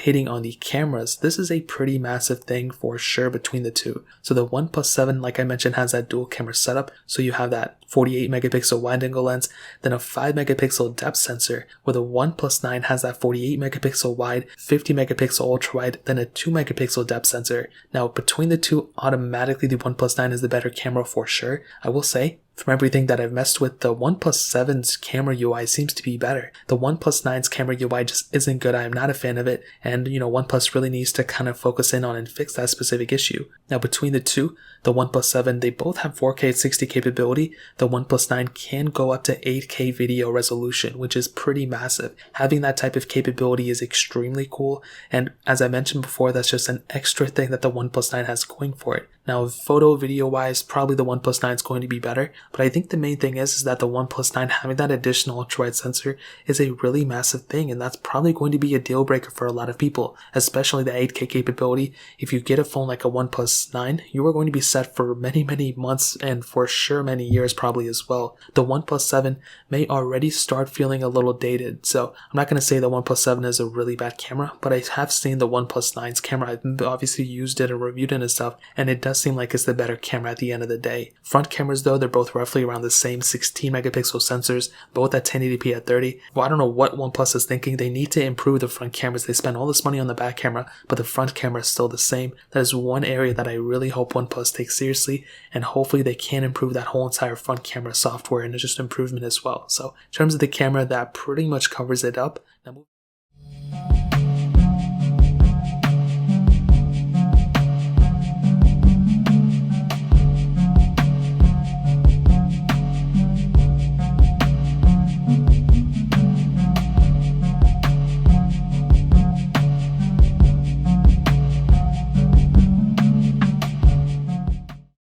hitting on the cameras, this is a pretty massive thing for sure between the two. So the OnePlus 7, like I mentioned, has that dual camera setup. So you have that 48 megapixel wide angle lens, then a 5 megapixel depth sensor, where the OnePlus 9 has that 48 megapixel wide, 50 megapixel ultra wide, then a 2 megapixel depth sensor. Now between the two, automatically the OnePlus 9 is the better camera for sure. I will say, from everything that I've messed with, the OnePlus 7's camera UI seems to be better. The OnePlus 9's camera UI just isn't good. I am not a fan of it. And, OnePlus really needs to kind of focus in on and fix that specific issue. Now, between the two, the OnePlus 7, they both have 4K at 60 capability. The OnePlus 9 can go up to 8K video resolution, which is pretty massive. Having that type of capability is extremely cool. And as I mentioned before, that's just an extra thing that the OnePlus 9 has going for it. Now, photo video wise, probably the OnePlus 9 is going to be better, but I think the main thing is that the OnePlus 9 having that additional ultra-wide sensor is a really massive thing, and that's probably going to be a deal breaker for a lot of people, especially the 8K capability. If you get a phone like a OnePlus 9, you are going to be set for many, many months and for sure many years probably as well. The OnePlus 7 may already start feeling a little dated, so I'm not going to say the OnePlus 7 is a really bad camera, but I have seen the OnePlus 9's camera. I've obviously used it and reviewed it and stuff, and it does seem like it's the better camera at the end of the day. Front cameras though, they're both roughly around the same 16 megapixel sensors, both at 1080p at 30. Well, I don't know what OnePlus is thinking. They need to improve the front cameras. They spend all this money on the back camera, but the front camera is still the same. That is one area that I really hope OnePlus takes seriously, and hopefully they can improve that whole entire front camera software and just improvement as well. So in terms of the camera, that pretty much covers it up. Now,